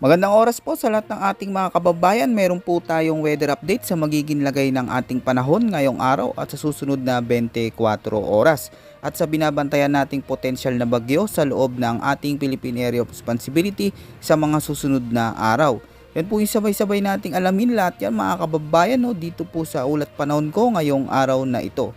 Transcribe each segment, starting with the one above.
Magandang oras po sa lahat ng ating mga kababayan. Meron po tayong weather update sa magiging lagay ng ating panahon ngayong araw at sa susunod na 24 oras. At sa binabantayan nating potensyal na bagyo sa loob ng ating Philippine Area of Responsibility sa mga susunod na araw. Yan po yung sabay-sabay nating alamin lahat yan mga kababayan dito po sa ulat panahon ko ngayong araw na ito.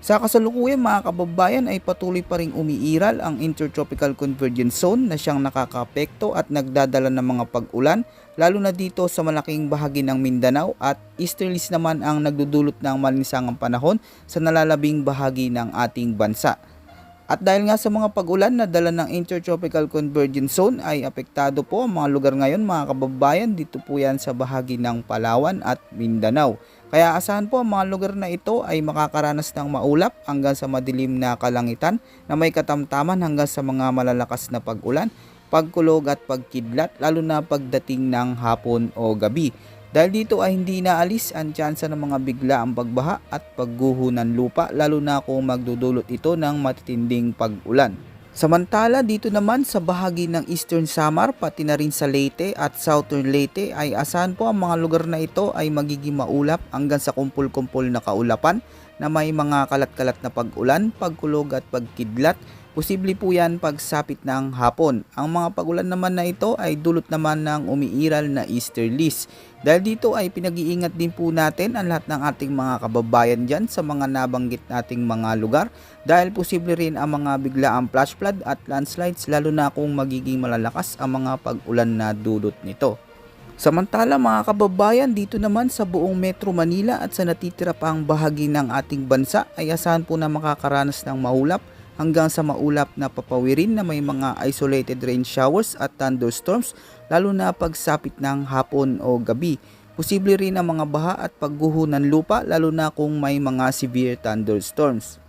Sa kasalukuyan mga kababayan ay patuloy pa ring umiiral ang Intertropical Convergence Zone na siyang nakakaapekto at nagdadala ng mga pag-ulan lalo na dito sa malaking bahagi ng Mindanao at easterlies naman ang nagdudulot ng malinsangang panahon sa nalalabing bahagi ng ating bansa. At dahil nga sa mga pag-ulan na dala ng Intertropical Convergence Zone ay apektado po ang mga lugar ngayon mga kababayan, dito po yan sa bahagi ng Palawan at Mindanao. Kaya asahan po ang mga lugar na ito ay makakaranas ng maulap hanggang sa madilim na kalangitan na may katamtaman hanggang sa mga malalakas na pag-ulan, pagkulog at pagkidlat lalo na pagdating ng hapon o gabi. Dahil dito ay hindi inaalis ang tsansa ng mga biglaang pagbaha at pagguho ng lupa lalo na kung magdudulot ito ng matitinding pag-ulan. Samantala dito naman sa bahagi ng Eastern Samar pati na rin sa Leyte at Southern Leyte ay asahan po ang mga lugar na ito ay magiging maulap hanggang sa kumpul-kumpul na kaulapan na may mga kalat-kalat na pag-ulan, pagkulog at pagkidlat. Posible po yan pagsapit ng hapon. Ang mga pag-ulan naman na ito ay dulot naman ng umiiral na easterlies. Dahil dito ay pinag-iingat din po natin ang lahat ng ating mga kababayan dyan sa mga nabanggit nating mga lugar. Dahil posible rin ang mga biglaang flash flood at landslides lalo na kung magiging malalakas ang mga pag-ulan na dulot nito. Samantala mga kababayan, dito naman sa buong Metro Manila at sa natitira pang bahagi ng ating bansa ay asahan po na makakaranas ng maulap hanggang sa maulap na papawirin na may mga isolated rain showers at thunderstorms lalo na pagsapit ng hapon o gabi. Posible rin ang mga baha at pagguho ng lupa lalo na kung may mga severe thunderstorms.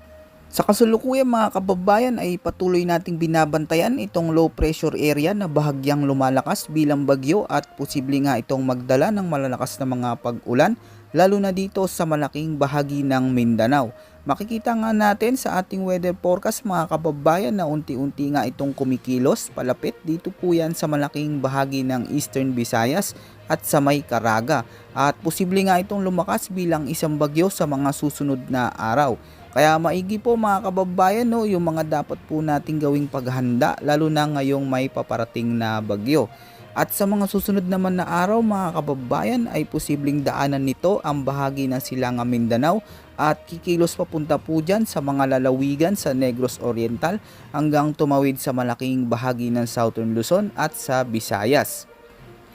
Sa kasalukuyan mga kababayan ay patuloy nating binabantayan itong low pressure area na bahagyang lumalakas bilang bagyo at posible nga itong magdala ng malalakas na mga pag-ulan lalo na dito sa malaking bahagi ng Mindanao. Makikita nga natin sa ating weather forecast mga kababayan na unti-unti nga itong kumikilos palapit dito po yan sa malaking bahagi ng Eastern Visayas at sa may Caraga. At posible nga itong lumakas bilang isang bagyo sa mga susunod na araw. Kaya maigi po mga kababayan yung mga dapat po nating gawing paghahanda lalo na ngayong may paparating na bagyo. At sa mga susunod naman na araw mga kababayan ay posibleng daanan nito ang bahagi ng Silangang Mindanao at kikilos papunta po dyan sa mga lalawigan sa Negros Oriental hanggang tumawid sa malaking bahagi ng Southern Luzon at sa Visayas.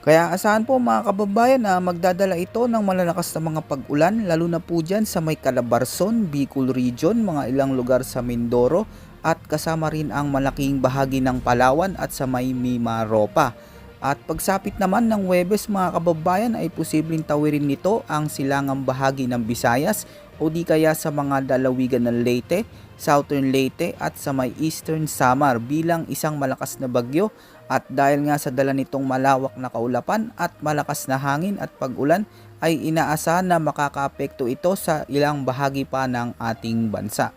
Kaya asahan po mga kababayan na magdadala ito ng malalakas na mga pag-ulan lalo na po dyan sa may Calabarzon, Bicol Region, mga ilang lugar sa Mindoro at kasama rin ang malaking bahagi ng Palawan at sa may Mimaropa. At pagsapit naman ng Huwebes mga kababayan ay posibleng tawirin nito ang silangang bahagi ng Visayas o di kaya sa mga lalawigan ng Leyte, Southern Leyte at sa may Eastern Samar bilang isang malakas na bagyo. At dahil nga sa dala nitong malawak na kaulapan at malakas na hangin at pag-ulan ay inaasahan na makakaapekto ito sa ilang bahagi pa ng ating bansa.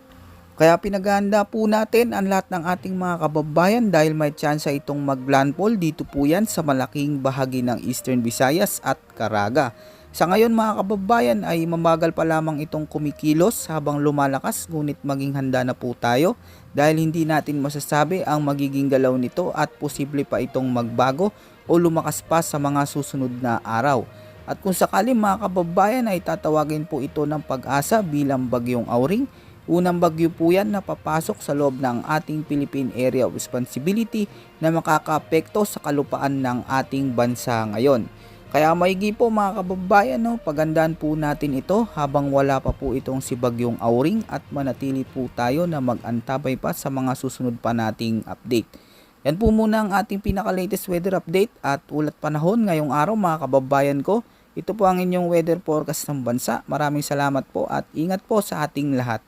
Kaya pinaghahanda po natin ang lahat ng ating mga kababayan dahil may tsansa itong maglandfall dito po yan sa malaking bahagi ng Eastern Visayas at Caraga. Sa ngayon mga kababayan ay mamagal pa lamang itong kumikilos habang lumalakas ngunit maging handa na po tayo dahil hindi natin masasabi ang magiging galaw nito at posible pa itong magbago o lumakas pa sa mga susunod na araw. At kung sakali mga kababayan ay tatawagin po ito ng pag-asa bilang bagyong Auring. Unang bagyo po yan na papasok sa loob ng ating Philippine Area of Responsibility na makakaapekto sa kalupaan ng ating bansa ngayon. Kaya maigi po mga kababayan, pagandaan po natin ito habang wala pa po itong si Bagyong Auring at manatili po tayo na mag-antabay pa sa mga susunod pa nating update. Yan po muna ang ating pinaka-latest weather update at ulat panahon ngayong araw mga kababayan ko. Ito po ang inyong weather forecast ng bansa. Maraming salamat po at ingat po sa ating lahat.